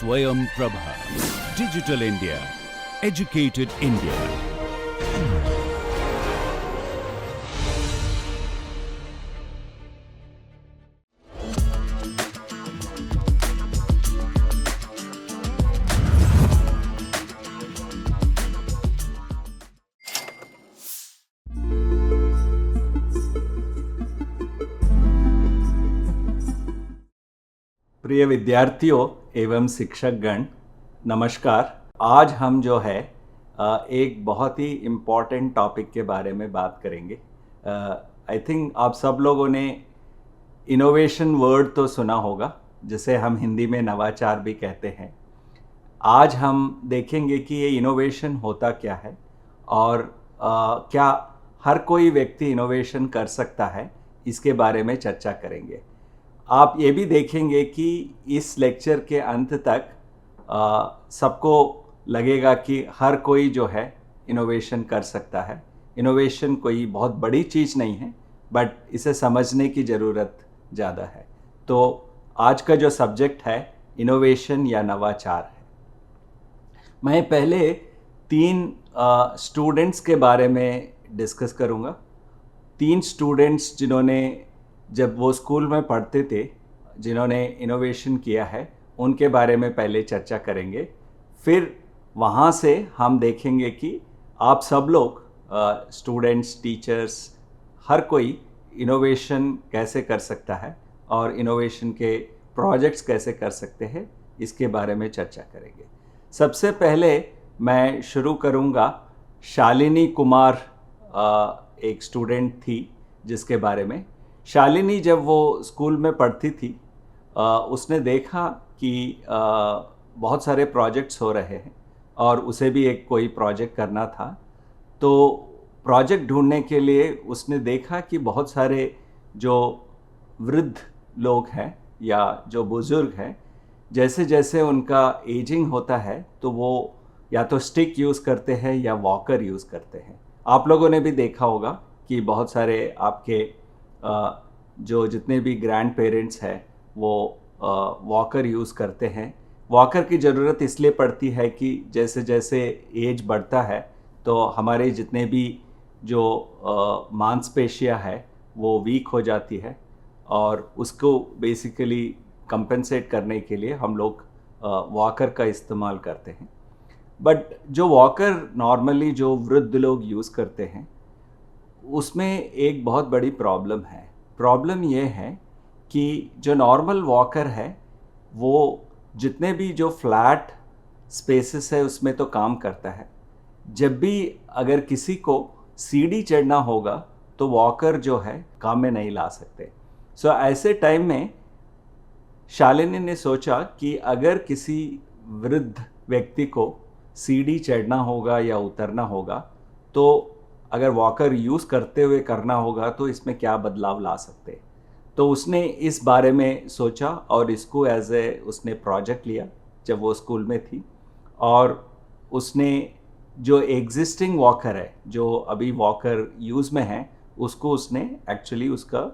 Swayam Prabha. Digital India. Educated India. प्रिय विद्यार्थियों एवं शिक्षकगण, नमस्कार। आज हम जो है एक बहुत ही इम्पॉर्टेंट टॉपिक के बारे में बात करेंगे। आई थिंक आप सब लोगों ने इनोवेशन वर्ड तो सुना होगा, जिसे हम हिंदी में नवाचार भी कहते हैं। आज हम देखेंगे कि ये इनोवेशन होता क्या है और क्या हर कोई व्यक्ति इनोवेशन कर सकता है, इसके बारे में चर्चा करेंगे। आप ये भी देखेंगे कि इस लेक्चर के अंत तक सबको लगेगा कि हर कोई जो है इनोवेशन कर सकता है। इनोवेशन कोई बहुत बड़ी चीज़ नहीं है, बट इसे समझने की ज़रूरत ज़्यादा है। तो आज का जो सब्जेक्ट है इनोवेशन या नवाचार है। मैं पहले 3 स्टूडेंट्स के बारे में डिस्कस करूँगा। 3 स्टूडेंट्स जिन्होंने जब वो स्कूल में पढ़ते थे, जिन्होंने इनोवेशन किया है, उनके बारे में पहले चर्चा करेंगे। फिर वहाँ से हम देखेंगे कि आप सब लोग स्टूडेंट्स, टीचर्स, हर कोई इनोवेशन कैसे कर सकता है और इनोवेशन के प्रोजेक्ट्स कैसे कर सकते हैं, इसके बारे में चर्चा करेंगे। सबसे पहले मैं शुरू करूँगा। शालिनी कुमार एक स्टूडेंट थी जिसके बारे में। शालिनी जब वो स्कूल में पढ़ती थी, उसने देखा कि बहुत सारे प्रोजेक्ट्स हो रहे हैं और उसे भी एक कोई प्रोजेक्ट करना था। तो प्रोजेक्ट ढूंढने के लिए उसने देखा कि बहुत सारे जो वृद्ध लोग हैं या जो बुज़ुर्ग हैं, जैसे जैसे उनका एजिंग होता है तो वो या तो स्टिक यूज़ करते हैं या वॉकर यूज़ करते हैं। आप लोगों ने भी देखा होगा कि बहुत सारे आपके जो जितने भी ग्रैंड पेरेंट्स हैं वो वॉकर यूज़ करते हैं। वॉकर की ज़रूरत इसलिए पड़ती है कि जैसे जैसे एज बढ़ता है तो हमारे जितने भी जो मांसपेशियां है वो वीक हो जाती है, और उसको बेसिकली कंपेंसेट करने के लिए हम लोग वॉकर का इस्तेमाल करते हैं। बट जो वॉकर नॉर्मली जो वृद्ध लोग यूज़ करते हैं, उसमें एक बहुत बड़ी प्रॉब्लम है। प्रॉब्लम ये है कि जो नॉर्मल वॉकर है वो जितने भी जो फ्लैट स्पेसेस है उसमें तो काम करता है। जब भी अगर किसी को सीढ़ी चढ़ना होगा तो वॉकर जो है काम में नहीं ला सकते। सो ऐसे टाइम में शालिनी ने सोचा कि अगर किसी वृद्ध व्यक्ति को सीढ़ी चढ़ना होगा या उतरना होगा, तो अगर वॉकर यूज़ करते हुए करना होगा तो इसमें क्या बदलाव ला सकते। तो उसने इस बारे में सोचा और इसको उसने प्रोजेक्ट लिया जब वो स्कूल में थी। और उसने जो एग्जिस्टिंग वॉकर है, जो अभी वॉकर यूज़ में है, उसको उसने एक्चुअली उसका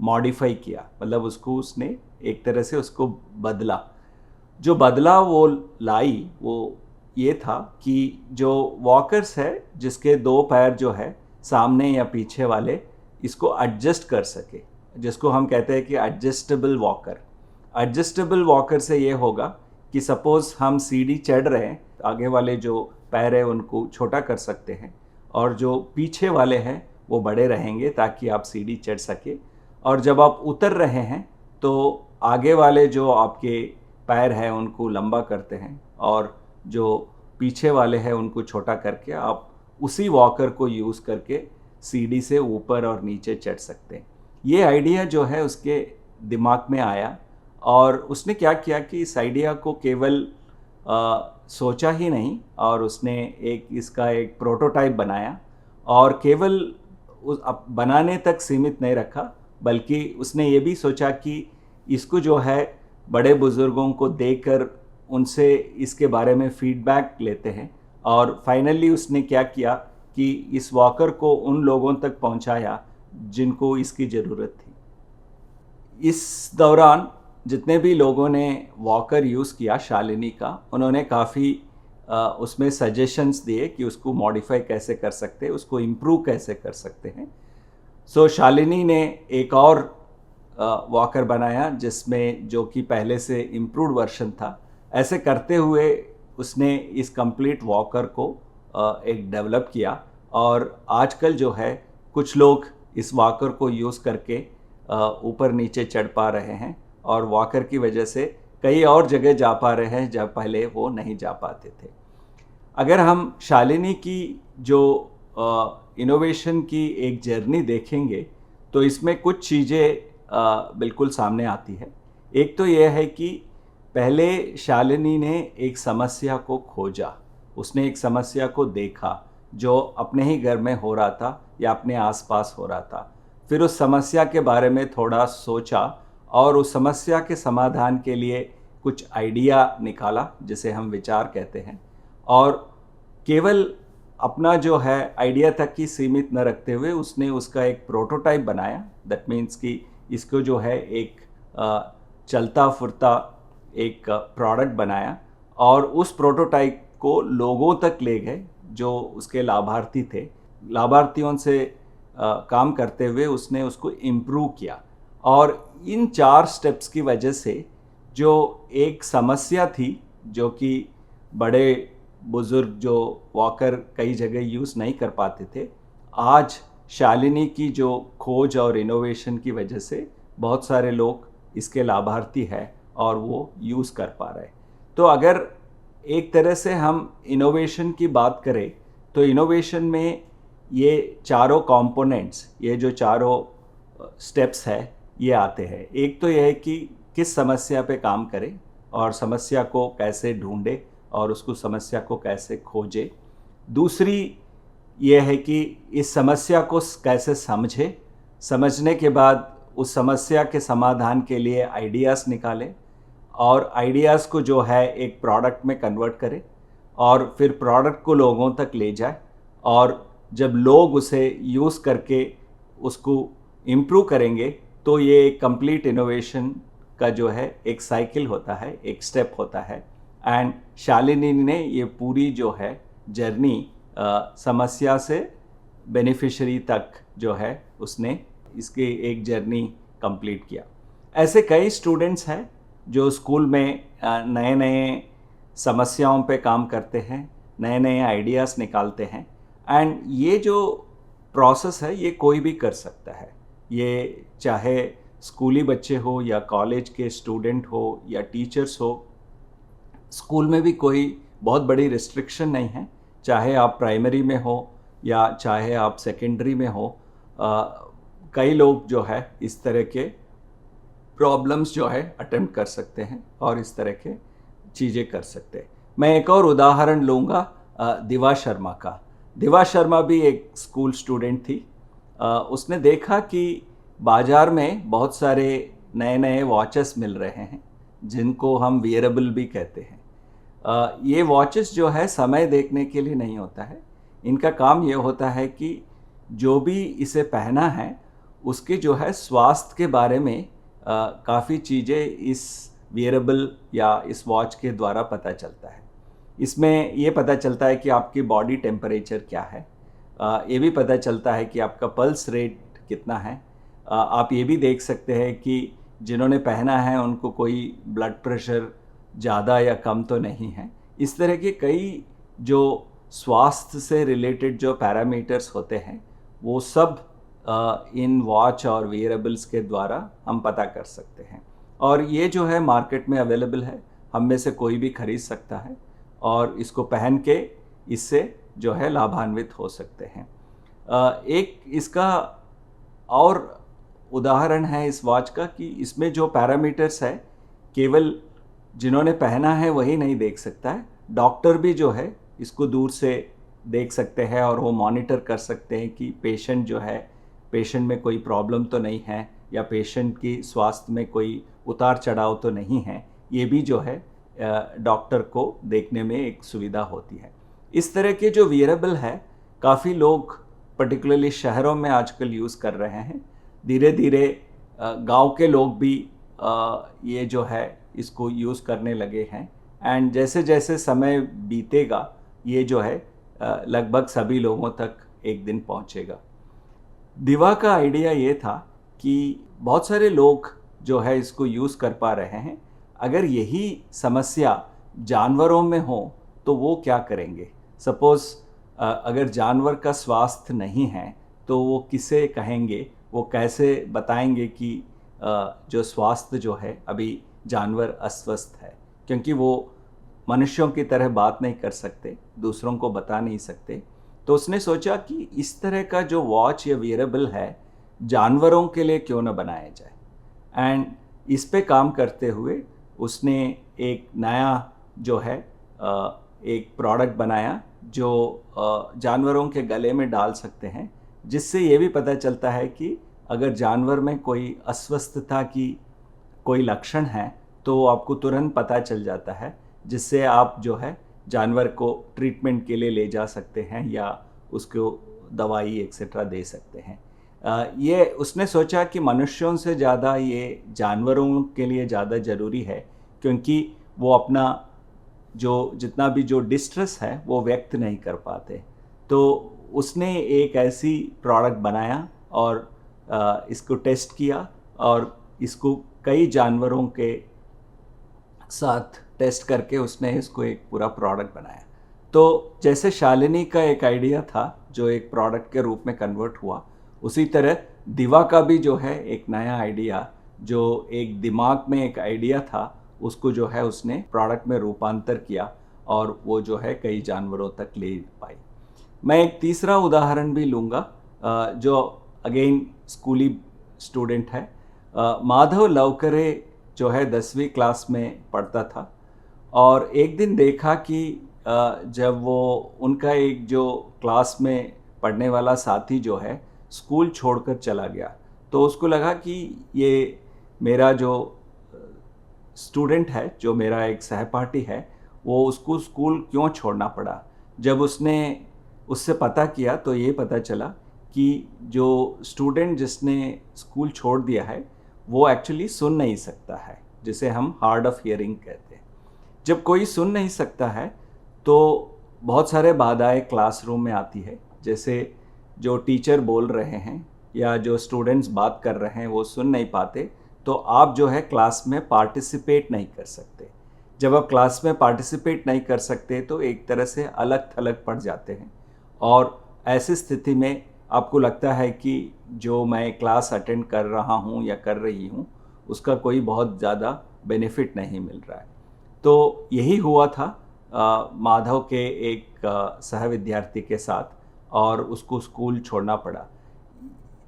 मॉडिफाई किया, मतलब उसको उसने एक तरह से उसको बदला। जो बदला वो लाई वो ये था कि जो वॉकर्स है जिसके 2 पैर जो है सामने या पीछे वाले, इसको एडजस्ट कर सके, जिसको हम कहते हैं कि एडजस्टेबल वॉकर। एडजस्टेबल वॉकर से ये होगा कि सपोज़ हम सीढ़ी चढ़ रहे हैं, आगे वाले जो पैर है उनको छोटा कर सकते हैं और जो पीछे वाले हैं वो बड़े रहेंगे ताकि आप सीढ़ी चढ़ सके। और जब आप उतर रहे हैं तो आगे वाले जो आपके पैर हैं उनको लंबा करते हैं और जो पीछे वाले हैं उनको छोटा करके आप उसी वॉकर को यूज़ करके सीढ़ी से ऊपर और नीचे चढ़ सकते हैं। ये आइडिया जो है उसके दिमाग में आया और उसने क्या किया कि इस आइडिया को केवल सोचा ही नहीं, और उसने इसका एक प्रोटोटाइप बनाया और केवल बनाने तक सीमित नहीं रखा, बल्कि उसने ये भी सोचा कि इसको जो है बड़े बुज़ुर्गों को देकर उनसे इसके बारे में फीडबैक लेते हैं। और फाइनली उसने क्या किया कि इस वॉकर को उन लोगों तक पहुंचाया जिनको इसकी ज़रूरत थी। इस दौरान जितने भी लोगों ने वॉकर यूज़ किया शालिनी का, उन्होंने काफ़ी उसमें सजेशंस दिए कि उसको मॉडिफाई कैसे कर सकते हैं, उसको इम्प्रूव कैसे कर सकते हैं। सो शालिनी ने एक और वॉकर बनाया जिसमें जो कि पहले से इम्प्रूव्ड वर्जन था। ऐसे करते हुए उसने इस कंप्लीट वॉकर को एक डेवलप किया और आजकल जो है कुछ लोग इस वॉकर को यूज़ करके ऊपर नीचे चढ़ पा रहे हैं और वॉकर की वजह से कई और जगह जा पा रहे हैं जब पहले वो नहीं जा पाते थे। अगर हम शालिनी की जो इनोवेशन की एक जर्नी देखेंगे तो इसमें कुछ चीज़ें बिल्कुल सामने आती है। एक तो यह है कि पहले शालिनी ने एक समस्या को खोजा, उसने एक समस्या को देखा जो अपने ही घर में हो रहा था या अपने आसपास हो रहा था। फिर उस समस्या के बारे में थोड़ा सोचा और उस समस्या के समाधान के लिए कुछ आइडिया निकाला जिसे हम विचार कहते हैं, और केवल अपना जो है आइडिया तक ही सीमित न रखते हुए उसने उसका एक प्रोटोटाइप बनाया। दैट मीन्स कि इसको जो है एक चलता फिरता एक प्रोडक्ट बनाया और उस प्रोटोटाइप को लोगों तक ले गए जो उसके लाभार्थी थे। लाभार्थियों से काम करते हुए उसने उसको इम्प्रूव किया और इन 4 स्टेप्स की वजह से जो एक समस्या थी जो कि बड़े बुज़ुर्ग जो वॉकर कई जगह यूज़ नहीं कर पाते थे, आज शालिनी की जो खोज और इनोवेशन की वजह से बहुत सारे लोग इसके लाभार्थी हैं और वो यूज़ कर पा रहे हैं। तो अगर एक तरह से हम इनोवेशन की बात करें तो इनोवेशन में ये चारों कंपोनेंट्स, ये जो चारों स्टेप्स है ये आते हैं। एक तो यह है कि किस समस्या पे काम करें और समस्या को कैसे ढूंढे और उसको समस्या को कैसे खोजे। दूसरी ये है कि इस समस्या को कैसे समझे, समझने के बाद उस समस्या के समाधान के लिए आइडियाज़ निकालें और आइडियाज़ को जो है एक प्रोडक्ट में कन्वर्ट करें और फिर प्रोडक्ट को लोगों तक ले जाए और जब लोग उसे यूज़ करके उसको इम्प्रूव करेंगे तो ये एक कंप्लीट इनोवेशन का जो है एक साइकिल होता है, एक स्टेप होता है। एंड शालिनी ने ये पूरी जो है जर्नी समस्या से बेनिफिशियरी तक जो है उसने इसकी एक जर्नी कंप्लीट किया। ऐसे कई स्टूडेंट्स हैं जो स्कूल में नए नए समस्याओं पे काम करते हैं, नए नए आइडियाज़ निकालते हैं एंड ये जो प्रोसेस है ये कोई भी कर सकता है। ये चाहे स्कूली बच्चे हो या कॉलेज के स्टूडेंट हो या टीचर्स हो, स्कूल में भी कोई बहुत बड़ी रिस्ट्रिक्शन नहीं है। चाहे आप प्राइमरी में हो या चाहे आप सेकेंडरी में हो, कई लोग जो है इस तरह के प्रॉब्लम्स जो है अटेम्प्ट कर सकते हैं और इस तरह के चीज़ें कर सकते हैं। मैं एक और उदाहरण लूँगा दिवा शर्मा का। दिवा शर्मा भी एक स्कूल स्टूडेंट थी। उसने देखा कि बाज़ार में बहुत सारे नए नए वॉचेस मिल रहे हैं जिनको हम वियरेबल भी कहते हैं। ये वॉचेस जो है समय देखने के लिए नहीं होता है, इनका काम ये होता है कि जो भी इसे पहना है उसके जो है स्वास्थ्य के बारे में काफ़ी चीज़ें इस वियरेबल या इस वॉच के द्वारा पता चलता है। इसमें ये पता चलता है कि आपकी बॉडी टेम्परेचर क्या है, ये भी पता चलता है कि आपका पल्स रेट कितना है। आप ये भी देख सकते हैं कि जिन्होंने पहना है उनको कोई ब्लड प्रेशर ज़्यादा या कम तो नहीं है। इस तरह के कई जो स्वास्थ्य से रिलेटेड जो पैरामीटर्स होते हैं वो सब इन वॉच और वियरेबल्स के द्वारा हम पता कर सकते हैं और ये जो है मार्केट में अवेलेबल है, हम में से कोई भी खरीद सकता है और इसको पहन के इससे जो है लाभान्वित हो सकते हैं। एक इसका और उदाहरण है इस वॉच का कि इसमें जो पैरामीटर्स है केवल जिन्होंने पहना है वही नहीं देख सकता है, डॉक्टर भी जो है इसको दूर से देख सकते हैं और वो मॉनिटर कर सकते हैं कि पेशेंट जो है, पेशेंट में कोई प्रॉब्लम तो नहीं है या पेशेंट की स्वास्थ्य में कोई उतार चढ़ाव तो नहीं है। ये भी जो है डॉक्टर को देखने में एक सुविधा होती है। इस तरह के जो वियरेबल है काफ़ी लोग पर्टिकुलरली शहरों में आजकल यूज़ कर रहे हैं। धीरे धीरे गांव के लोग भी ये जो है इसको यूज़ करने लगे हैं। एंड जैसे जैसे समय बीतेगा ये जो है लगभग सभी लोगों तक एक दिन पहुंचेगा। दिवा का आइडिया ये था कि बहुत सारे लोग जो है इसको यूज़ कर पा रहे हैं, अगर यही समस्या जानवरों में हो तो वो क्या करेंगे। सपोज़ अगर जानवर का स्वास्थ्य नहीं है तो वो किसे कहेंगे, वो कैसे बताएंगे कि जो स्वास्थ्य जो है अभी जानवर अस्वस्थ है, क्योंकि वो मनुष्यों की तरह बात नहीं कर सकते, दूसरों को बता नहीं सकते। तो उसने सोचा कि इस तरह का जो वॉच या वियरेबल है जानवरों के लिए क्यों ना बनाया जाए। एंड इस पे काम करते हुए उसने एक नया जो है एक प्रोडक्ट बनाया जो जानवरों के गले में डाल सकते हैं, जिससे ये भी पता चलता है कि अगर जानवर में कोई अस्वस्थता की कोई लक्षण है तो आपको तुरंत पता चल जाता है, जिससे आप जो है जानवर को ट्रीटमेंट के लिए ले जा सकते हैं या उसको दवाई एक्सेट्रा दे सकते हैं। ये उसने सोचा कि मनुष्यों से ज़्यादा ये जानवरों के लिए ज़्यादा ज़रूरी है, क्योंकि वो अपना जो जितना भी जो डिस्ट्रेस है वो व्यक्त नहीं कर पाते। तो उसने एक ऐसी प्रोडक्ट बनाया और इसको टेस्ट किया और इसको कई जानवरों के साथ टेस्ट करके उसने इसको एक पूरा प्रोडक्ट बनाया। तो जैसे शालिनी का एक आइडिया था जो एक प्रोडक्ट के रूप में कन्वर्ट हुआ, उसी तरह दिवा का भी जो है एक नया आइडिया, जो एक दिमाग में एक आइडिया था, उसको जो है उसने प्रोडक्ट में रूपांतर किया और वो जो है कई जानवरों तक ले पाई। मैं एक तीसरा उदाहरण भी लूँगा जो अगेन स्कूली स्टूडेंट है। माधव लवकरे जो है 10वीं क्लास में पढ़ता था और एक दिन देखा कि जब वो उनका एक जो क्लास में पढ़ने वाला साथी जो है स्कूल छोड़कर चला गया, तो उसको लगा कि ये मेरा जो स्टूडेंट है, जो मेरा एक सहपाठी है, वो उसको स्कूल क्यों छोड़ना पड़ा। जब उसने उससे पता किया तो ये पता चला कि जो स्टूडेंट जिसने स्कूल छोड़ दिया है वो एक्चुअली सुन नहीं सकता है, जिसे हम हार्ड ऑफ हियरिंग कहते हैं। जब कोई सुन नहीं सकता है तो बहुत सारे बाधाएं क्लासरूम में आती है, जैसे जो टीचर बोल रहे हैं या जो स्टूडेंट्स बात कर रहे हैं वो सुन नहीं पाते, तो आप जो है क्लास में पार्टिसिपेट नहीं कर सकते। जब आप क्लास में पार्टिसिपेट नहीं कर सकते तो एक तरह से अलग थलग पड़ जाते हैं और ऐसी स्थिति में आपको लगता है कि जो मैं क्लास अटेंड कर रहा हूँ या कर रही हूँ उसका कोई बहुत ज़्यादा बेनिफिट नहीं मिल रहा है। तो यही हुआ था माधव के एक सह विद्यार्थी के साथ और उसको स्कूल छोड़ना पड़ा।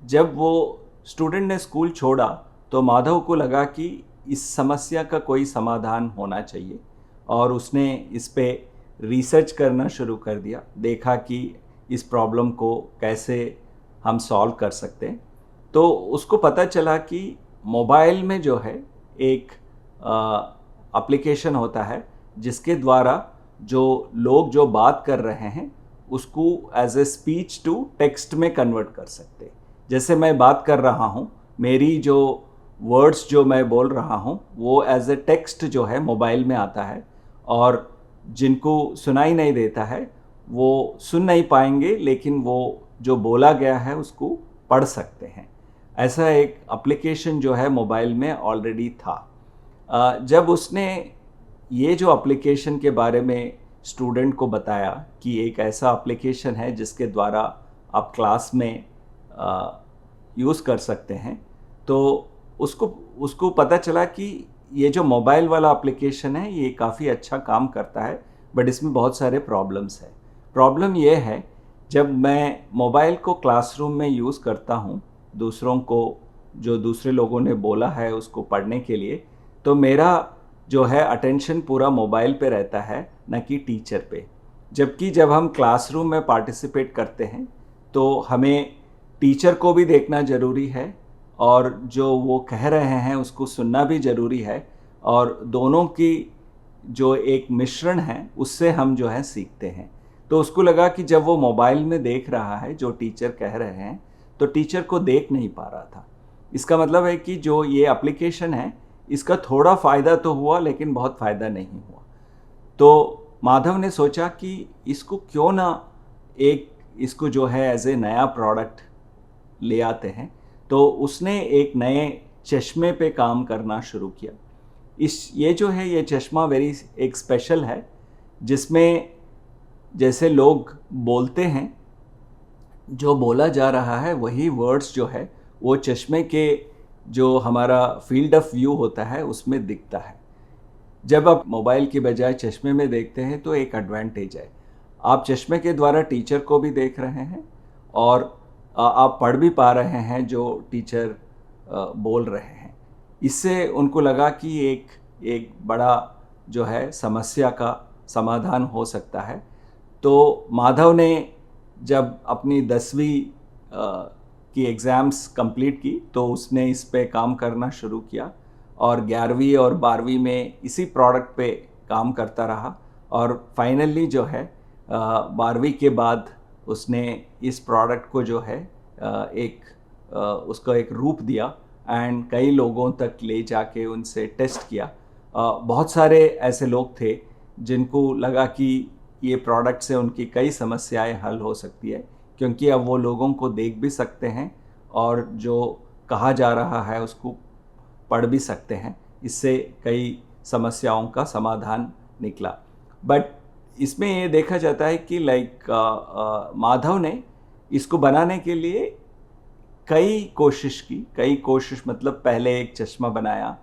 जब वो स्टूडेंट ने स्कूल छोड़ा तो माधव को लगा कि इस समस्या का कोई समाधान होना चाहिए और उसने इस पे रिसर्च करना शुरू कर दिया। देखा कि इस प्रॉब्लम को कैसे हम सॉल्व कर सकते हैं। तो उसको पता चला कि मोबाइल में जो है एक एप्लीकेशन होता है जिसके द्वारा जो लोग जो बात कर रहे हैं उसको as a speech to text में कन्वर्ट कर सकते हैं। जैसे मैं बात कर रहा हूँ, मेरी जो वर्ड्स जो मैं बोल रहा हूँ वो एज ए टेक्स्ट जो है मोबाइल में आता है और जिनको सुनाई नहीं देता है वो सुन नहीं पाएंगे, लेकिन वो जो बोला गया है उसको पढ़ सकते हैं। ऐसा एक एप्लीकेशन जो है मोबाइल में ऑलरेडी था। जब उसने ये जो एप्लीकेशन के बारे में स्टूडेंट को बताया कि एक ऐसा एप्लीकेशन है जिसके द्वारा आप क्लास में यूज़ कर सकते हैं, तो उसको पता चला कि ये जो मोबाइल वाला एप्लीकेशन है ये काफ़ी अच्छा काम करता है, बट इसमें बहुत सारे प्रॉब्लम्स हैं। प्रॉब्लम ये है, जब मैं मोबाइल को क्लासरूम में यूज़ करता हूँ दूसरों को, जो दूसरे लोगों ने बोला है उसको पढ़ने के लिए, तो मेरा जो है अटेंशन पूरा मोबाइल पे रहता है, न कि टीचर पे। जबकि जब हम क्लासरूम में पार्टिसिपेट करते हैं तो हमें टीचर को भी देखना ज़रूरी है और जो वो कह रहे हैं उसको सुनना भी ज़रूरी है, और दोनों की जो एक मिश्रण है उससे हम जो है सीखते हैं। तो उसको लगा कि जब वो मोबाइल में देख रहा है जो टीचर कह रहे हैं तो टीचर को देख नहीं पा रहा था। इसका मतलब है कि जो ये एप्लीकेशन है इसका थोड़ा फ़ायदा तो हुआ लेकिन बहुत फ़ायदा नहीं हुआ। तो माधव ने सोचा कि इसको क्यों ना इसको जो है एज ए नया प्रोडक्ट ले आते हैं। तो उसने एक नए चश्मे पे काम करना शुरू किया। ये जो है ये चश्मा वेरी एक स्पेशल है, जिसमें जैसे लोग बोलते हैं, जो बोला जा रहा है वही वर्ड्स जो है वो चश्मे के जो हमारा फील्ड ऑफ व्यू होता है उसमें दिखता है। जब आप मोबाइल की बजाय चश्मे में देखते हैं तो एक एडवांटेज है, आप चश्मे के द्वारा टीचर को भी देख रहे हैं और आप पढ़ भी पा रहे हैं जो टीचर बोल रहे हैं। इससे उनको लगा कि एक बड़ा जो है समस्या का समाधान हो सकता है। तो माधव ने जब अपनी 10वीं की एग्ज़ाम्स कंप्लीट की तो उसने इस पे काम करना शुरू किया और 11वीं और 12वीं में इसी प्रोडक्ट पे काम करता रहा और फाइनली जो है 12वीं के बाद उसने इस प्रोडक्ट को जो है उसको एक रूप दिया एंड कई लोगों तक ले जाके उनसे टेस्ट किया। बहुत सारे ऐसे लोग थे जिनको लगा कि ये प्रोडक्ट से उनकी कई समस्याएं हल हो सकती है, क्योंकि अब वो लोगों को देख भी सकते हैं और जो कहा जा रहा है उसको पढ़ भी सकते हैं। इससे कई समस्याओं का समाधान निकला। बट इसमें ये देखा जाता है कि माधव ने इसको बनाने के लिए कई कोशिश मतलब पहले एक चश्मा बनाया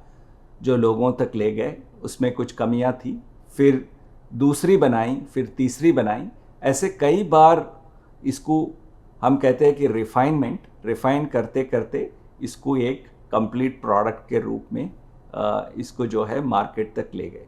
जो लोगों तक ले गए, उसमें कुछ कमियां थी, फिर दूसरी बनाई, फिर तीसरी बनाई। ऐसे कई बार इसको हम कहते हैं कि रिफाइन करते करते इसको एक कंप्लीट प्रोडक्ट के रूप में इसको जो है मार्केट तक ले गए।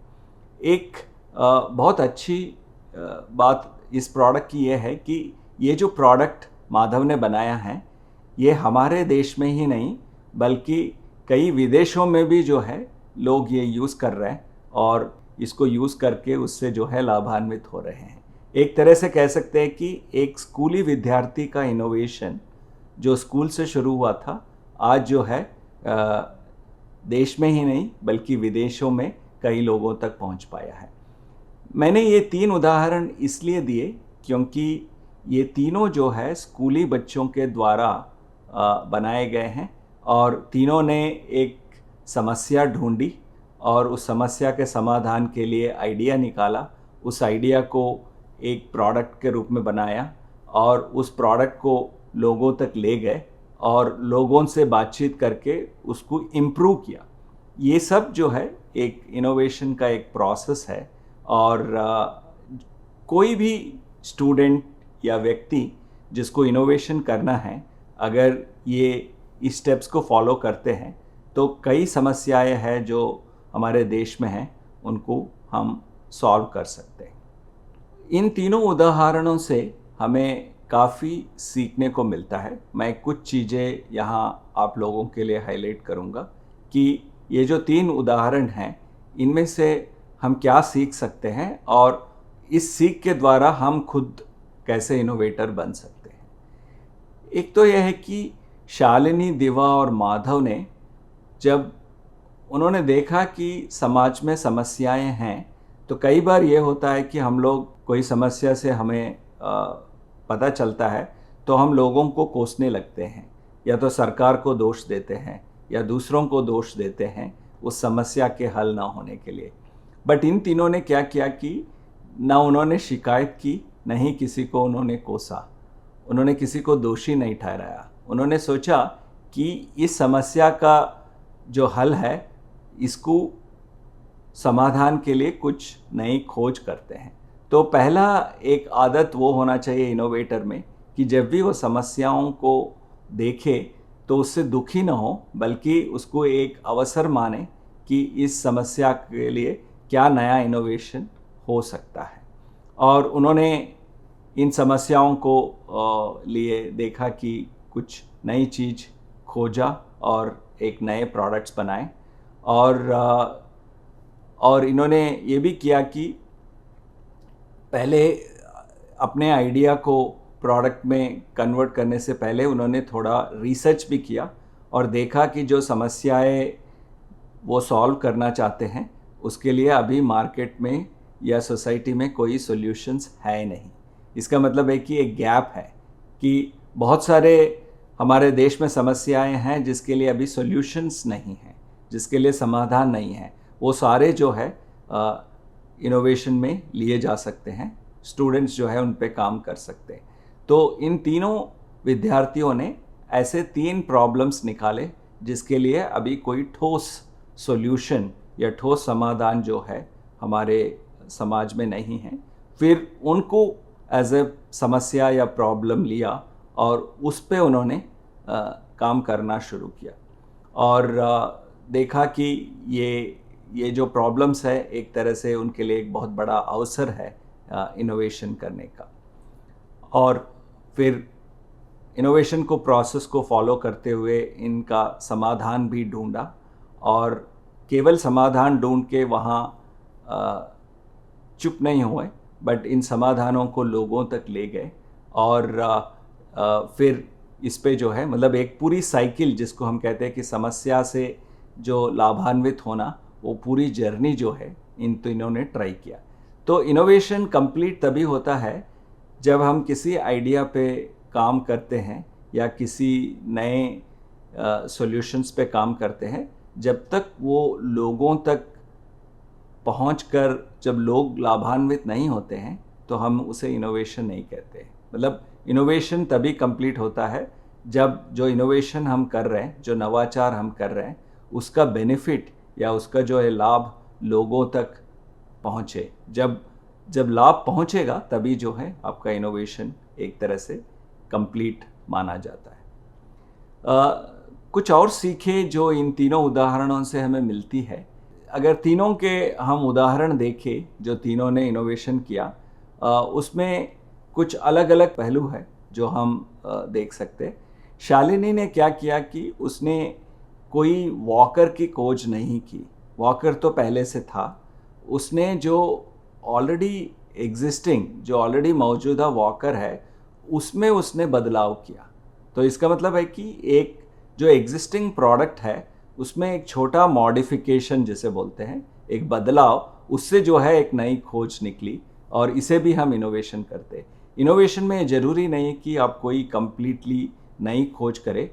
एक बहुत अच्छी बात इस प्रोडक्ट की यह है कि ये जो प्रोडक्ट माधव ने बनाया है ये हमारे देश में ही नहीं बल्कि कई विदेशों में भी जो है लोग ये यूज़ कर रहे हैं और इसको यूज़ करके उससे जो है लाभान्वित हो रहे हैं। एक तरह से कह सकते हैं कि एक स्कूली विद्यार्थी का इनोवेशन जो स्कूल से शुरू हुआ था आज जो है देश में ही नहीं बल्कि विदेशों में कई लोगों तक पहुंच पाया है। मैंने ये 3 उदाहरण इसलिए दिए क्योंकि ये तीनों जो है स्कूली बच्चों के द्वारा बनाए गए हैं और तीनों ने एक समस्या ढूंढी और उस समस्या के समाधान के लिए आइडिया निकाला, उस आइडिया को एक प्रोडक्ट के रूप में बनाया और उस प्रोडक्ट को लोगों तक ले गए और लोगों से बातचीत करके उसको इम्प्रूव किया। ये सब जो है एक इनोवेशन का एक प्रोसेस है और कोई भी स्टूडेंट या व्यक्ति जिसको इनोवेशन करना है, अगर ये इस स्टेप्स को फॉलो करते हैं तो कई समस्याएं हैं जो हमारे देश में हैं उनको हम सॉल्व कर सकते हैं। इन तीनों उदाहरणों से हमें काफ़ी सीखने को मिलता है। मैं कुछ चीज़ें यहाँ आप लोगों के लिए हाईलाइट करूँगा कि ये जो 3 उदाहरण हैं इनमें से हम क्या सीख सकते हैं और इस सीख के द्वारा हम खुद कैसे इनोवेटर बन सकते हैं। एक तो यह है कि शालिनी, दिवा और माधव ने जब उन्होंने देखा कि समाज में समस्याएं हैं तो कई बार ये होता है कि हम लोग कोई समस्या से हमें पता चलता है तो हम लोगों को कोसने लगते हैं, या तो सरकार को दोष देते हैं या दूसरों को दोष देते हैं उस समस्या के हल ना होने के लिए। बट इन तीनों ने क्या किया कि ना उन्होंने शिकायत की, न ही किसी को उन्होंने कोसा, उन्होंने किसी को दोषी नहीं ठहराया। उन्होंने सोचा कि इस समस्या का जो हल है इसको समाधान के लिए कुछ नई खोज करते हैं। तो पहला एक आदत वो होना चाहिए इनोवेटर में कि जब भी वो समस्याओं को देखे तो उससे दुखी ना हो बल्कि उसको एक अवसर माने कि इस समस्या के लिए क्या नया इनोवेशन हो सकता है। और उन्होंने इन समस्याओं को लिए देखा कि कुछ नई चीज़ खोजा और एक नए प्रोडक्ट्स बनाए और इन्होंने ये भी किया कि पहले अपने आइडिया को प्रोडक्ट में कन्वर्ट करने से पहले उन्होंने थोड़ा रिसर्च भी किया और देखा कि जो समस्याएं वो सॉल्व करना चाहते हैं, उसके लिए अभी मार्केट में या सोसाइटी में कोई सॉल्यूशंस है नहीं। इसका मतलब है कि एक गैप है कि बहुत सारे हमारे देश में समस्याएं हैं जिसके लिए अभी सॉल्यूशंस नहीं हैं, जिसके लिए समाधान नहीं है। वो सारे जो है इनोवेशन में लिए जा सकते हैं, स्टूडेंट्स जो है उन पे काम कर सकते हैं। तो इन तीनों विद्यार्थियों ने ऐसे 3 प्रॉब्लम्स निकाले जिसके लिए अभी कोई ठोस सॉल्यूशन या ठोस समाधान जो है हमारे समाज में नहीं है। फिर उनको एज ए समस्या या प्रॉब्लम लिया और उस पे उन्होंने काम करना शुरू किया और देखा कि ये जो प्रॉब्लम्स है एक तरह से उनके लिए एक बहुत बड़ा अवसर है इनोवेशन करने का। और फिर इनोवेशन को प्रोसेस को फॉलो करते हुए इनका समाधान भी ढूंढा और केवल समाधान ढूंढ के वहाँ चुप नहीं हुए, बट इन समाधानों को लोगों तक ले गए और फिर इस पे जो है मतलब एक पूरी साइकिल जिसको हम कहते हैं कि समस्या से जो लाभान्वित होना, वो पूरी जर्नी जो है इन तीनों ने ट्राई किया। तो इनोवेशन कंप्लीट तभी होता है जब हम किसी आइडिया पे काम करते हैं या किसी नए सॉल्यूशंस पे काम करते हैं, जब तक वो लोगों तक पहुंचकर जब लोग लाभान्वित नहीं होते हैं तो हम उसे इनोवेशन नहीं कहते हैं। मतलब इनोवेशन तभी कंप्लीट होता है जब जो इनोवेशन हम कर रहे हैं, जो नवाचार हम कर रहे हैं, उसका बेनिफिट या उसका जो है लाभ लोगों तक पहुँचे। जब लाभ पहुँचेगा तभी जो है आपका इनोवेशन एक तरह से कंप्लीट माना जाता है। कुछ और सीखें जो इन तीनों उदाहरणों से हमें मिलती है। अगर तीनों के हम उदाहरण देखें जो तीनों ने इनोवेशन किया, उसमें कुछ अलग अलग पहलू है जो हम देख सकते हैं। शालिनी ने क्या किया कि उसने कोई वॉकर की खोज नहीं की, वॉकर तो पहले से था। उसने जो ऑलरेडी एग्जिस्टिंग, जो ऑलरेडी मौजूदा वॉकर है, उसमें उसने बदलाव किया। तो इसका मतलब है कि एक जो एग्जिस्टिंग प्रोडक्ट है उसमें एक छोटा मॉडिफिकेशन जिसे बोलते हैं, एक बदलाव, उससे जो है एक नई खोज निकली और इसे भी हम इनोवेशन करते हैं। इनोवेशन में ज़रूरी नहीं है कि आप कोई कंप्लीटली नई खोज करें।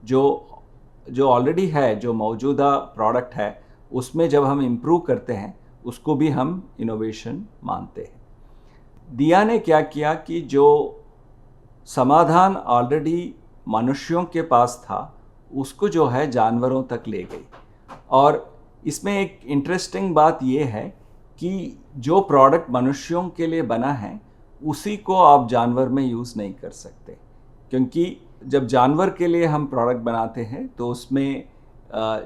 जो ऑलरेडी है, जो मौजूदा प्रोडक्ट है, उसमें जब हम इम्प्रूव करते हैं उसको भी हम इनोवेशन मानते हैं। दिया ने क्या किया कि जो समाधान ऑलरेडी मनुष्यों के पास था उसको जो है जानवरों तक ले गई। और इसमें एक इंटरेस्टिंग बात ये है कि जो प्रोडक्ट मनुष्यों के लिए बना है उसी को आप जानवर में यूज़ नहीं कर सकते, क्योंकि जब जानवर के लिए हम प्रोडक्ट बनाते हैं तो उसमें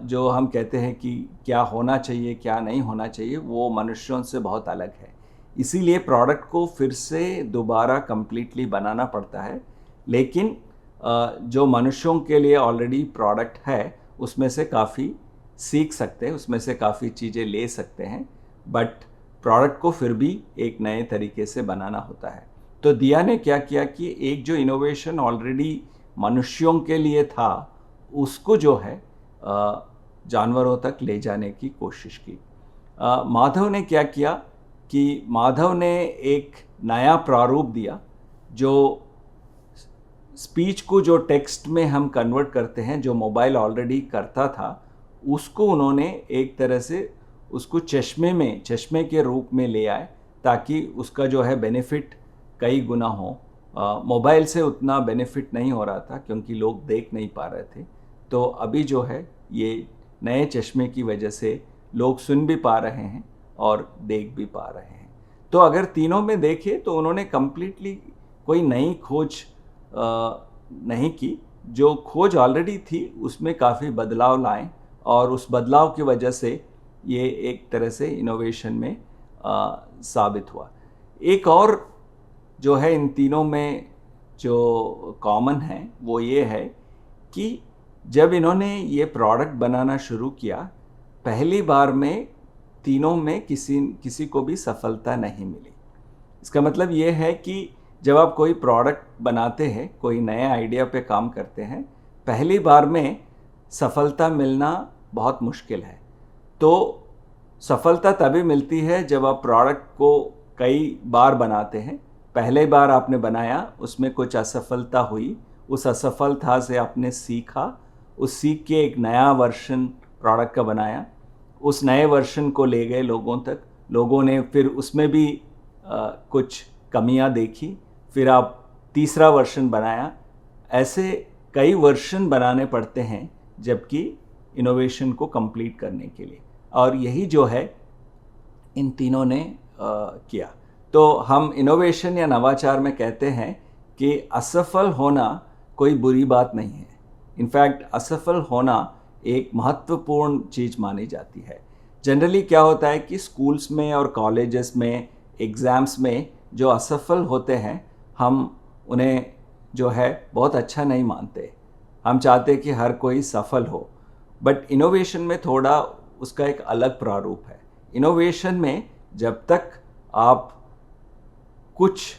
जो हम कहते हैं कि क्या होना चाहिए क्या नहीं होना चाहिए, वो मनुष्यों से बहुत अलग है। इसीलिए प्रोडक्ट को फिर से दोबारा कंप्लीटली बनाना पड़ता है। लेकिन जो मनुष्यों के लिए ऑलरेडी प्रोडक्ट है उसमें से काफ़ी सीख सकते हैं, उसमें से काफ़ी चीज़ें ले सकते हैं, बट प्रोडक्ट को फिर भी एक नए तरीके से बनाना होता है। तो दिया ने क्या किया कि एक जो इनोवेशन ऑलरेडी मनुष्यों के लिए था उसको जो है जानवरों तक ले जाने की कोशिश की। माधव ने क्या किया कि माधव ने एक नया प्रारूप दिया। जो स्पीच को जो टेक्स्ट में हम कन्वर्ट करते हैं, जो मोबाइल ऑलरेडी करता था, उसको उन्होंने एक तरह से उसको चश्मे के रूप में ले आए ताकि उसका जो है बेनिफिट कई गुना हो। मोबाइल से उतना बेनिफिट नहीं हो रहा था क्योंकि लोग देख नहीं पा रहे थे। तो अभी जो है ये नए चश्मे की वजह से लोग सुन भी पा रहे हैं और देख भी पा रहे हैं। तो अगर तीनों में देखें तो उन्होंने कम्प्लीटली कोई नई खोज नहीं की। जो खोज ऑलरेडी थी उसमें काफ़ी बदलाव लाए और उस बदलाव की वजह से ये एक तरह से इनोवेशन में साबित हुआ। एक और जो है इन तीनों में जो कॉमन है वो ये है कि जब इन्होंने ये प्रोडक्ट बनाना शुरू किया, पहली बार में तीनों में किसी को भी सफलता नहीं मिली। इसका मतलब ये है कि जब आप कोई प्रोडक्ट बनाते हैं, कोई नए आइडिया पे काम करते हैं, पहली बार में सफलता मिलना बहुत मुश्किल है। तो सफलता तभी मिलती है जब आप प्रोडक्ट को कई बार बनाते हैं। पहले बार आपने बनाया, उसमें कुछ असफलता हुई, उस असफलता से आपने सीखा, उस सीख के एक नया वर्जन प्रोडक्ट का बनाया, उस नए वर्जन को ले गए लोगों तक, लोगों ने फिर उसमें भी कुछ कमियां देखी, फिर आप तीसरा वर्जन बनाया। ऐसे कई वर्जन बनाने पड़ते हैं जबकि इनोवेशन को कंप्लीट करने के लिए, और यही जो है इन तीनों ने किया। तो हम इनोवेशन या नवाचार में कहते हैं कि असफल होना कोई बुरी बात नहीं है। इनफैक्ट असफल होना एक महत्वपूर्ण चीज़ मानी जाती है। जनरली क्या होता है कि स्कूल्स में और कॉलेजेस में, एग्ज़ाम्स में जो असफल होते हैं, हम उन्हें जो है बहुत अच्छा नहीं मानते। हम चाहते हैं कि हर कोई सफल हो। बट इनोवेशन में थोड़ा उसका एक अलग प्रारूप है। इनोवेशन में जब तक आप कुछ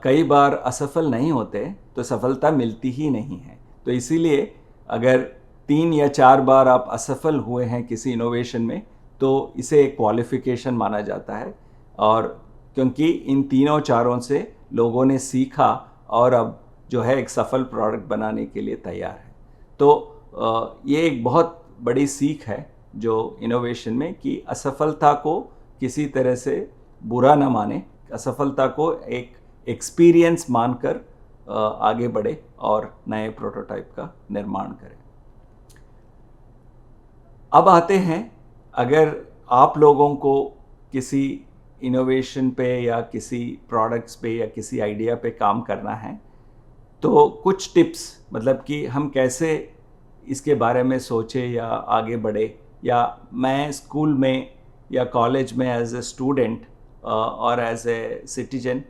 कई बार असफल नहीं होते तो सफलता मिलती ही नहीं है। तो इसीलिए अगर 3 या 4 बार आप असफल हुए हैं किसी इनोवेशन में, तो इसे एक क्वालिफिकेशन माना जाता है, और क्योंकि इन तीनों चारों से लोगों ने सीखा और अब जो है एक सफल प्रोडक्ट बनाने के लिए तैयार है। तो ये एक बहुत बड़ी सीख है जो इनोवेशन में, कि असफलता को किसी तरह से बुरा ना माने, असफलता को एक एक्सपीरियंस मानकर आगे बढ़े और नए प्रोटोटाइप का निर्माण करें। अब आते हैं, अगर आप लोगों को किसी इनोवेशन पे या किसी प्रोडक्ट्स पे या किसी आइडिया पे काम करना है, तो कुछ टिप्स, मतलब कि हम कैसे इसके बारे में सोचें या आगे बढ़े, या मैं स्कूल में या कॉलेज में एज ए स्टूडेंट और एज ए सिटीजन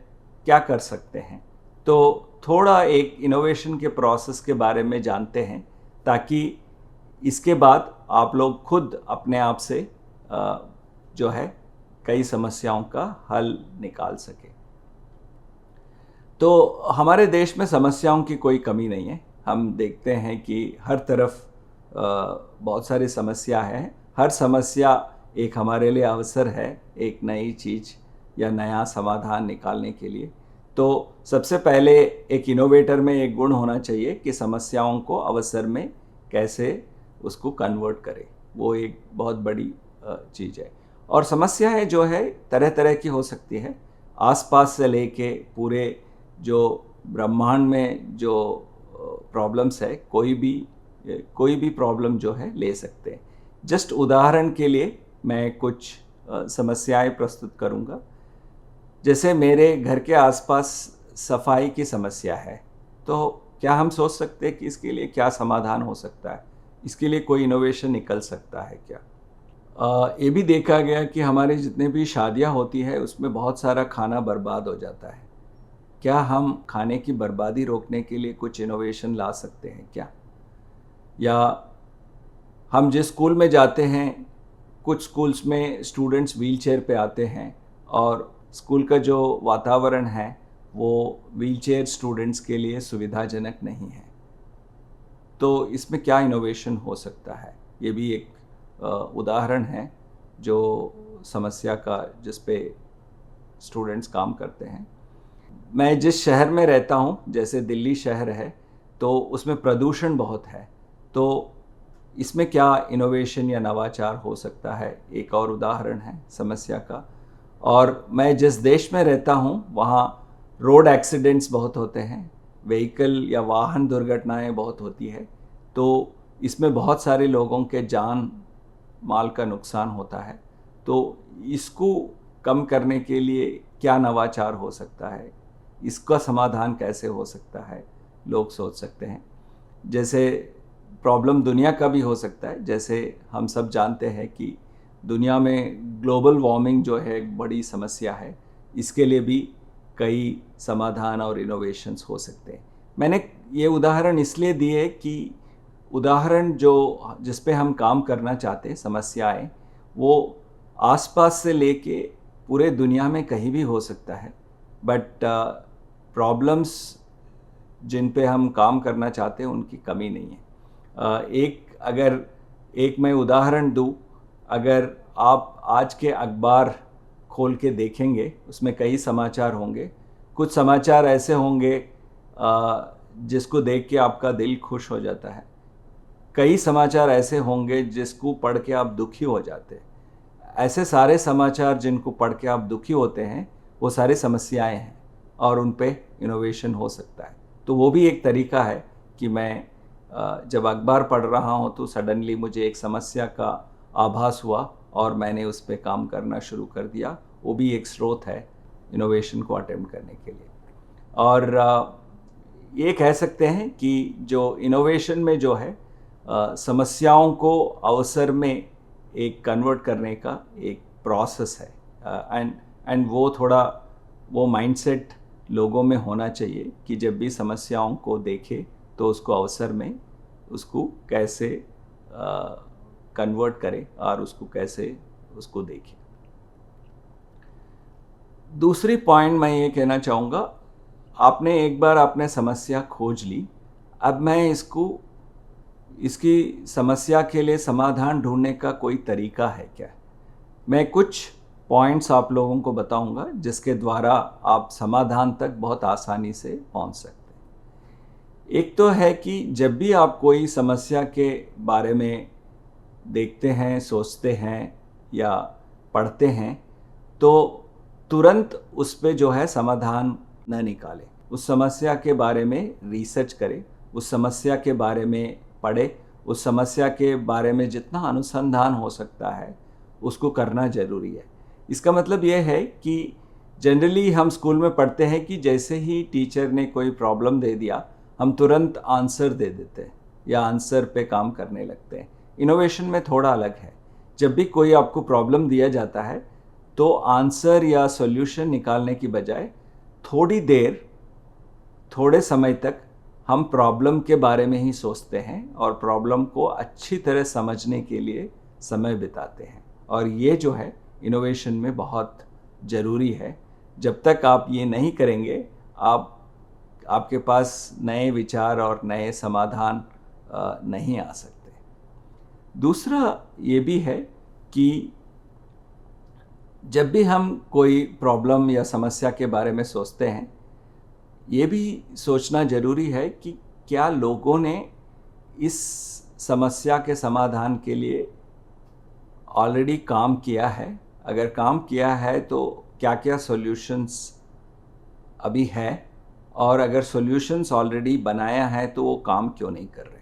क्या कर सकते हैं। तो थोड़ा एक इनोवेशन के प्रोसेस के बारे में जानते हैं, ताकि इसके बाद आप लोग खुद अपने आप से जो है कई समस्याओं का हल निकाल सके। तो हमारे देश में समस्याओं की कोई कमी नहीं है। हम देखते हैं कि हर तरफ बहुत सारी समस्या है। हर समस्या एक हमारे लिए अवसर है, एक नई चीज़ या नया समाधान निकालने के लिए। तो सबसे पहले एक इनोवेटर में एक गुण होना चाहिए कि समस्याओं को अवसर में कैसे उसको कन्वर्ट करे। वो एक बहुत बड़ी चीज़ है। और समस्याएं जो है तरह तरह की हो सकती है, आसपास से लेके पूरे जो ब्रह्मांड में जो प्रॉब्लम्स है, कोई भी प्रॉब्लम जो है ले सकते हैं। जस्ट उदाहरण के लिए मैं कुछ समस्याएं प्रस्तुत करूंगा। जैसे मेरे घर के आसपास सफाई की समस्या है, तो क्या हम सोच सकते हैं कि इसके लिए क्या समाधान हो सकता है, इसके लिए कोई इनोवेशन निकल सकता है क्या। ये भी देखा गया कि हमारे जितने भी शादियां होती है उसमें बहुत सारा खाना बर्बाद हो जाता है। क्या हम खाने की बर्बादी रोकने के लिए कुछ इनोवेशन ला सकते हैं क्या। या हम जिस स्कूल में जाते हैं, कुछ स्कूल्स में स्टूडेंट्स व्हीलचेयर पे आते हैं और स्कूल का जो वातावरण है वो व्हीलचेयर स्टूडेंट्स के लिए सुविधाजनक नहीं है। तो इसमें क्या इनोवेशन हो सकता है, ये भी एक उदाहरण है जो समस्या का, जिस पे स्टूडेंट्स काम करते हैं। मैं जिस शहर में रहता हूँ, जैसे दिल्ली शहर है, तो उसमें प्रदूषण बहुत है। तो इसमें क्या इनोवेशन या नवाचार हो सकता है, एक और उदाहरण है समस्या का। और मैं जिस देश में रहता हूँ वहाँ रोड एक्सीडेंट्स बहुत होते हैं, व्हीकल या वाहन दुर्घटनाएं बहुत होती है। तो इसमें बहुत सारे लोगों के जान माल का नुकसान होता है। तो इसको कम करने के लिए क्या नवाचार हो सकता है, इसका समाधान कैसे हो सकता है, लोग सोच सकते हैं। जैसे प्रॉब्लम दुनिया का भी हो सकता है। जैसे हम सब जानते हैं कि दुनिया में ग्लोबल वार्मिंग जो है एक बड़ी समस्या है, इसके लिए भी कई समाधान और इनोवेशंस हो सकते हैं। मैंने ये उदाहरण इसलिए दिए कि उदाहरण जो जिस पे हम काम करना चाहते हैं, समस्याएं, वो आसपास से लेके पूरे दुनिया में कहीं भी हो सकता है। बट प्रॉब्लम्स जिन पे हम काम करना चाहते हैं उनकी कमी नहीं है। अगर एक मैं उदाहरण दूँ, अगर आप आज के अखबार खोल के देखेंगे उसमें कई समाचार होंगे। कुछ समाचार ऐसे होंगे जिसको देख के आपका दिल खुश हो जाता है, कई समाचार ऐसे होंगे जिसको पढ़ के आप दुखी हो जाते हैं। ऐसे सारे समाचार जिनको पढ़ के आप दुखी होते हैं वो सारी समस्याएं हैं और उन पे इनोवेशन हो सकता है। तो वो भी एक तरीका है कि मैं जब अखबार पढ़ रहा हूँ तो सडनली मुझे एक समस्या का आभास हुआ और मैंने उस पर काम करना शुरू कर दिया। वो भी एक स्रोत है इनोवेशन को अटेम्प्ट करने के लिए। और ये कह सकते हैं कि जो इनोवेशन में जो है समस्याओं को अवसर में एक कन्वर्ट करने का एक प्रोसेस है। एंड वो थोड़ा वो माइंडसेट लोगों में होना चाहिए कि जब भी समस्याओं को देखे तो उसको अवसर में उसको कैसे कन्वर्ट करे और उसको कैसे उसको देखे। दूसरी पॉइंट मैं ये कहना चाहूँगा, आपने एक बार आपने समस्या खोज ली, अब मैं इसकी समस्या के लिए समाधान ढूंढने का कोई तरीका है क्या। मैं कुछ पॉइंट्स आप लोगों को बताऊंगा जिसके द्वारा आप समाधान तक बहुत आसानी से पहुंच सकते हैं। एक तो है कि जब भी आप कोई समस्या के बारे में देखते हैं, सोचते हैं या पढ़ते हैं तो तुरंत उस पे जो है समाधान न निकालें। उस समस्या के बारे में रिसर्च करें, उस समस्या के बारे में पढ़े, उस समस्या के बारे में जितना अनुसंधान हो सकता है उसको करना ज़रूरी है। इसका मतलब ये है कि जनरली हम स्कूल में पढ़ते हैं कि जैसे ही टीचर ने कोई प्रॉब्लम दे दिया हम तुरंत आंसर दे देते हैं या आंसर पे काम करने लगते हैं। इनोवेशन में थोड़ा अलग है। जब भी कोई आपको प्रॉब्लम दिया जाता है तो आंसर या सॉल्यूशन निकालने की बजाय थोड़ी देर, थोड़े समय तक हम प्रॉब्लम के बारे में ही सोचते हैं और प्रॉब्लम को अच्छी तरह समझने के लिए समय बिताते हैं। और ये जो है इनोवेशन में बहुत ज़रूरी है। जब तक आप ये नहीं करेंगे आपके पास नए विचार और नए समाधान नहीं आ सकते। दूसरा ये भी है कि जब भी हम कोई प्रॉब्लम या समस्या के बारे में सोचते हैं ये भी सोचना ज़रूरी है कि क्या लोगों ने इस समस्या के समाधान के लिए ऑलरेडी काम किया है। अगर काम किया है तो क्या क्या सॉल्यूशंस अभी है, और अगर सॉल्यूशंस ऑलरेडी बनाया है तो वो काम क्यों नहीं कर रहे।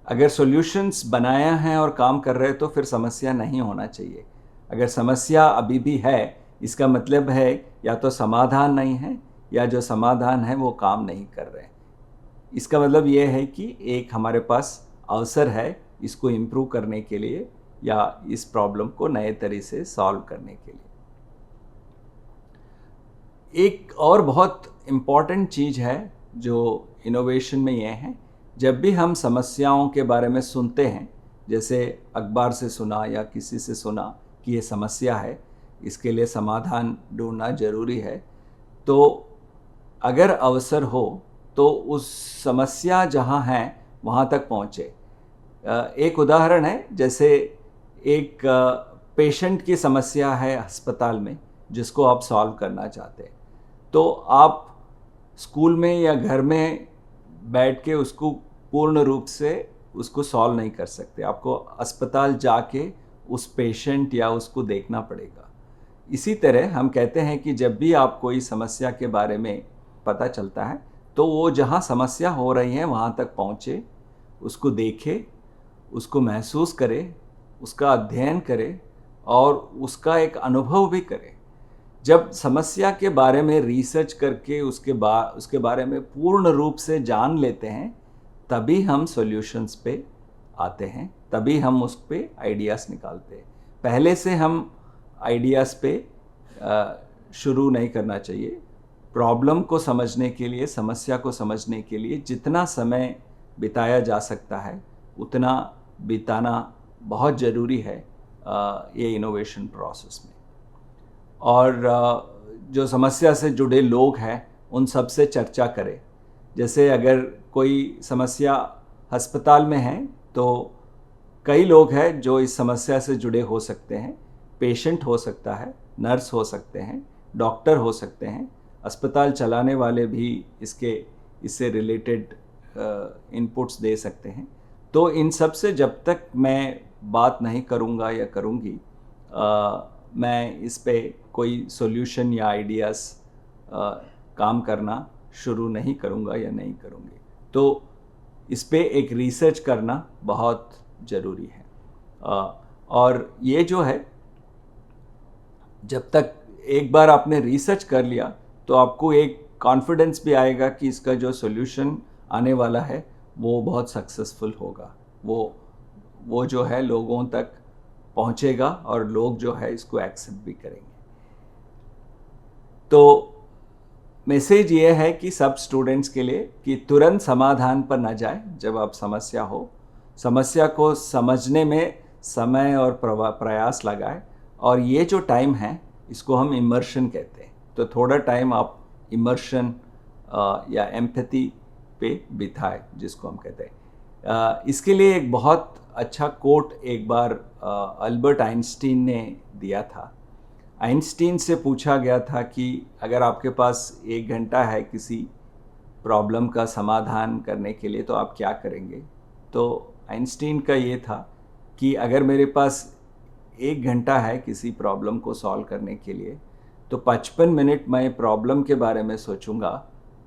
अगर सॉल्यूशंस बनाया है और काम कर रहे तो फिर समस्या नहीं होना चाहिए। अगर समस्या अभी भी है इसका मतलब है या तो समाधान नहीं है या जो समाधान है वो काम नहीं कर रहे। इसका मतलब ये है कि एक हमारे पास अवसर है इसको इम्प्रूव करने के लिए या इस प्रॉब्लम को नए तरीके से सॉल्व करने के लिए। एक और बहुत इम्पॉर्टेंट चीज़ है जो इनोवेशन में ये है, जब भी हम समस्याओं के बारे में सुनते हैं, जैसे अखबार से सुना या किसी से सुना कि ये समस्या है, इसके लिए समाधान ढूंढना ज़रूरी है, तो अगर अवसर हो तो उस समस्या जहाँ है वहाँ तक पहुँचे। एक उदाहरण है, जैसे एक पेशेंट की समस्या है अस्पताल में जिसको आप सॉल्व करना चाहते हैं, तो आप स्कूल में या घर में बैठ के उसको पूर्ण रूप से उसको सॉल्व नहीं कर सकते। आपको अस्पताल जाके उस पेशेंट या उसको देखना पड़ेगा। इसी तरह हम कहते हैं कि जब भी आप कोई समस्या के बारे में पता चलता है तो वो जहाँ समस्या हो रही है वहाँ तक पहुँचे, उसको देखे, उसको महसूस करे, उसका अध्ययन करे और उसका एक अनुभव भी करे। जब समस्या के बारे में रिसर्च करके उसके बारे में पूर्ण रूप से जान लेते हैं तभी हम सॉल्यूशंस पे आते हैं, तभी हम उस पे आइडियाज़ निकालते हैं। पहले से हम आइडियाज़ पे शुरू नहीं करना चाहिए। प्रॉब्लम को समझने के लिए, समस्या को समझने के लिए जितना समय बिताया जा सकता है उतना बिताना बहुत ज़रूरी है ये इनोवेशन प्रोसेस में। और जो समस्या से जुड़े लोग हैं उन सब से चर्चा करें। जैसे अगर कोई समस्या अस्पताल में है तो कई लोग हैं जो इस समस्या से जुड़े हो सकते हैं। पेशेंट हो सकता है, नर्स हो सकते हैं, डॉक्टर हो सकते हैं, अस्पताल चलाने वाले भी इससे रिलेटेड इनपुट्स दे सकते हैं। तो इन सब से जब तक मैं बात नहीं करूँगा या करूँगी, मैं इस पे कोई सॉल्यूशन या आइडियाज़ काम करना शुरू नहीं करूँगा या नहीं करूँगी। तो इस पे एक रिसर्च करना बहुत ज़रूरी है। और ये जो है, जब तक एक बार आपने रिसर्च कर लिया तो आपको एक कॉन्फिडेंस भी आएगा कि इसका जो सॉल्यूशन आने वाला है वो बहुत सक्सेसफुल होगा, वो जो है लोगों तक पहुंचेगा और लोग जो है इसको एक्सेप्ट भी करेंगे। तो मैसेज ये है कि सब स्टूडेंट्स के लिए कि तुरंत समाधान पर न जाए। जब आप समस्या को समझने में समय और प्रयास लगाए, और ये जो टाइम है इसको हम इमर्शन कहते हैं। तो थोड़ा टाइम आप इमर्शन या एम्पैथी पे बिताए, जिसको हम कहते हैं। इसके लिए एक बहुत अच्छा कोट एक बार अल्बर्ट आइंस्टीन ने दिया था। आइंस्टीन से पूछा गया था कि अगर आपके पास 1 घंटा है किसी प्रॉब्लम का समाधान करने के लिए तो आप क्या करेंगे। तो आइंस्टीन का ये था कि अगर मेरे पास 1 घंटा है किसी प्रॉब्लम को सॉल्व करने के लिए तो 55 मिनट मैं प्रॉब्लम के बारे में सोचूंगा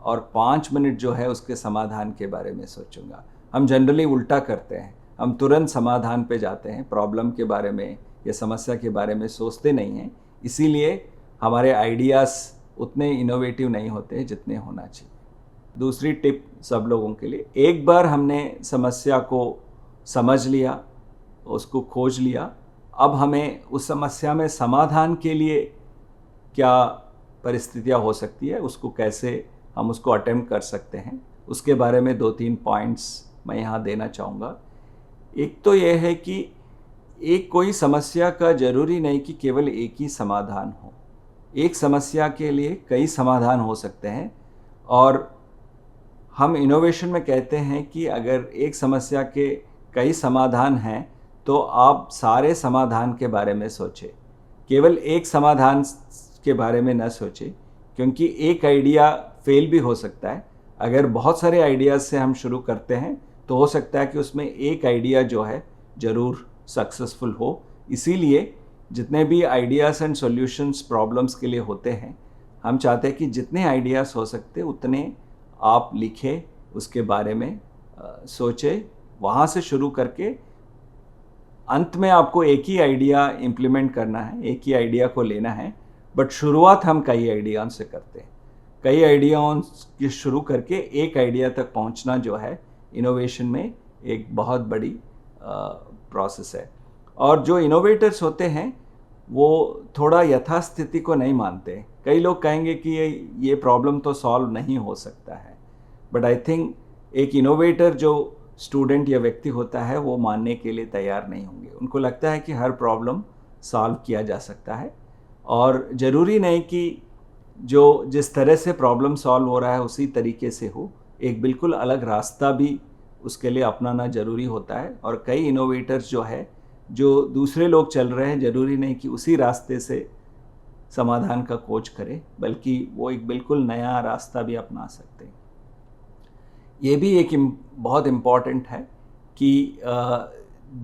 और 5 मिनट जो है उसके समाधान के बारे में सोचूंगा। हम जनरली उल्टा करते हैं, हम तुरंत समाधान पे जाते हैं, प्रॉब्लम के बारे में या समस्या के बारे में सोचते नहीं हैं। इसीलिए हमारे आइडियाज़ उतने इनोवेटिव नहीं होते जितने होना चाहिए। दूसरी टिप सब लोगों के लिए, एक बार हमने समस्या को समझ लिया, उसको खोज लिया, अब हमें उस समस्या में समाधान के लिए क्या परिस्थितियाँ हो सकती है, उसको कैसे हम उसको अटेम्प्ट कर सकते हैं, उसके बारे में 2-3 पॉइंट्स मैं यहाँ देना चाहूँगा। एक तो ये है कि एक कोई समस्या का ज़रूरी नहीं कि केवल एक ही समाधान हो। एक समस्या के लिए कई समाधान हो सकते हैं, और हम इनोवेशन में कहते हैं कि अगर एक समस्या के कई समाधान हैं तो आप सारे समाधान के बारे में सोचें, केवल एक समाधान के बारे में न सोचें, क्योंकि एक आइडिया फेल भी हो सकता है। अगर बहुत सारे आइडियाज़ से हम शुरू करते हैं तो हो सकता है कि उसमें एक आइडिया जो है ज़रूर सक्सेसफुल हो। इसीलिए जितने भी आइडियाज़ एंड सॉल्यूशंस प्रॉब्लम्स के लिए होते हैं, हम चाहते हैं कि जितने आइडियाज़ हो सकते उतने आप लिखें, उसके बारे में सोचें, वहाँ से शुरू करके अंत में आपको एक ही आइडिया इम्प्लीमेंट करना है, एक ही आइडिया को लेना है। बट शुरुआत हम कई आइडियाज़ से करते हैं, कई आइडियाज़ की शुरू करके एक आइडिया तक पहुंचना जो है इनोवेशन में एक बहुत बड़ी प्रोसेस है। और जो इनोवेटर्स होते हैं वो थोड़ा यथास्थिति को नहीं मानते। कई लोग कहेंगे कि ये प्रॉब्लम तो सॉल्व नहीं हो सकता है, बट आई थिंक एक इनोवेटर जो स्टूडेंट या व्यक्ति होता है वो मानने के लिए तैयार नहीं होंगे। उनको लगता है कि हर प्रॉब्लम सॉल्व किया जा सकता है, और ज़रूरी नहीं कि जो जिस तरह से प्रॉब्लम सॉल्व हो रहा है उसी तरीके से हो, एक बिल्कुल अलग रास्ता भी उसके लिए अपनाना ज़रूरी होता है। और कई इनोवेटर्स जो है, जो दूसरे लोग चल रहे हैं, ज़रूरी नहीं कि उसी रास्ते से समाधान का खोज करें, बल्कि वो एक बिल्कुल नया रास्ता भी अपना सकते हैं। ये भी एक बहुत इम्पॉर्टेंट है कि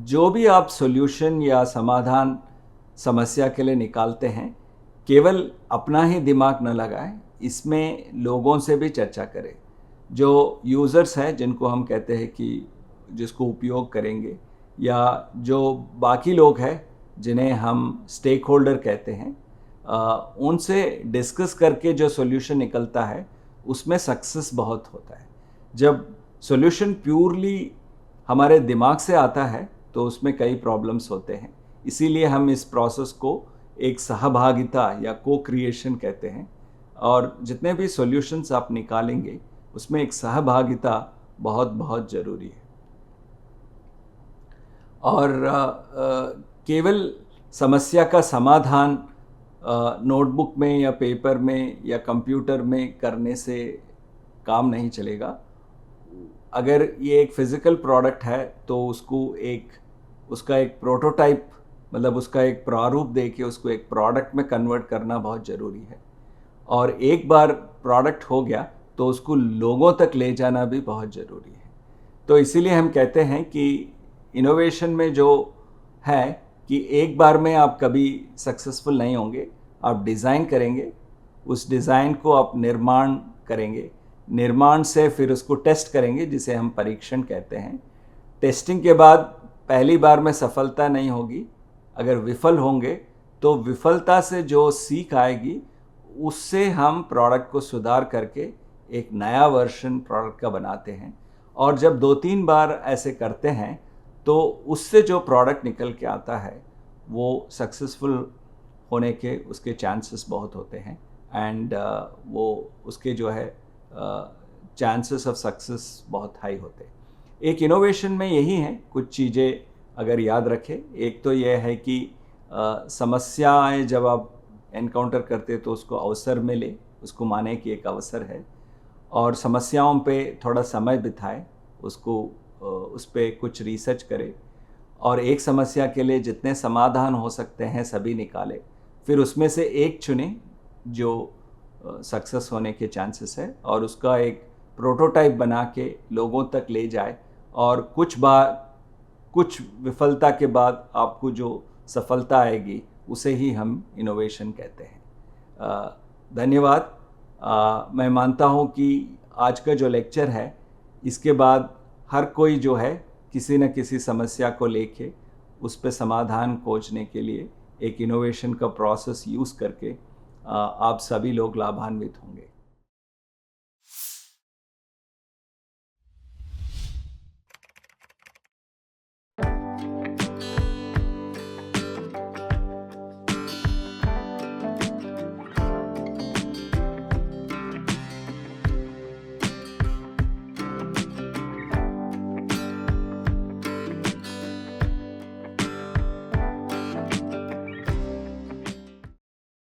जो भी आप सॉल्यूशन या समाधान समस्या के लिए निकालते हैं, केवल अपना ही दिमाग न लगाएं, इसमें लोगों से भी चर्चा करें। जो यूज़र्स हैं, जिनको हम कहते हैं कि जिसको उपयोग करेंगे, या जो बाकी लोग हैं जिन्हें हम स्टेक होल्डर कहते हैं, उनसे डिस्कस करके जो सॉल्यूशन निकलता है उसमें सक्सेस बहुत होता है। जब सॉल्यूशन प्योरली हमारे दिमाग से आता है तो उसमें कई प्रॉब्लम्स होते हैं। इसीलिए हम इस प्रोसेस को एक सहभागिता या को क्रिएशन कहते हैं, और जितने भी सॉल्यूशंस आप निकालेंगे उसमें एक सहभागिता बहुत बहुत ज़रूरी है। और केवल समस्या का समाधान नोटबुक में या पेपर में या कंप्यूटर में करने से काम नहीं चलेगा। अगर ये एक फिज़िकल प्रोडक्ट है तो उसको एक उसका एक प्रोटोटाइप, मतलब उसका एक प्रारूप दे के उसको एक प्रोडक्ट में कन्वर्ट करना बहुत ज़रूरी है। और एक बार प्रोडक्ट हो गया तो उसको लोगों तक ले जाना भी बहुत ज़रूरी है। तो इसीलिए हम कहते हैं कि इनोवेशन में जो है कि एक बार में आप कभी सक्सेसफुल नहीं होंगे। आप डिज़ाइन करेंगे, उस डिज़ाइन को आप निर्माण करेंगे, निर्माण से फिर उसको टेस्ट करेंगे जिसे हम परीक्षण कहते हैं। टेस्टिंग के बाद पहली बार में सफलता नहीं होगी, अगर विफल होंगे तो विफलता से जो सीख आएगी उससे हम प्रोडक्ट को सुधार करके एक नया वर्जन प्रोडक्ट का बनाते हैं। और जब 2-3 बार ऐसे करते हैं तो उससे जो प्रोडक्ट निकल के आता है वो सक्सेसफुल होने के उसके चांसेस बहुत होते हैं। एंड वो उसके जो है चांसेस ऑफ सक्सेस बहुत हाई होते हैं। एक इनोवेशन में यही है, कुछ चीज़ें अगर याद रखें। एक तो यह है कि समस्याएं जब आप एनकाउंटर करते तो उसको अवसर मिले, उसको माने कि एक अवसर है, और समस्याओं पे थोड़ा समय बिताए, उसको उस पर कुछ रिसर्च करे, और एक समस्या के लिए जितने समाधान हो सकते हैं सभी निकाले, फिर उसमें से एक चुने जो सक्सेस होने के चांसेस है, और उसका एक प्रोटोटाइप बना के लोगों तक ले जाए, और कुछ विफलता के बाद आपको जो सफलता आएगी उसे ही हम इनोवेशन कहते हैं। धन्यवाद। मैं मानता हूँ कि आज का जो लेक्चर है इसके बाद हर कोई जो है किसी न किसी समस्या को लेके उस पे समाधान खोजने के लिए एक इनोवेशन का प्रोसेस यूज़ करके आप सभी लोग लाभान्वित होंगे।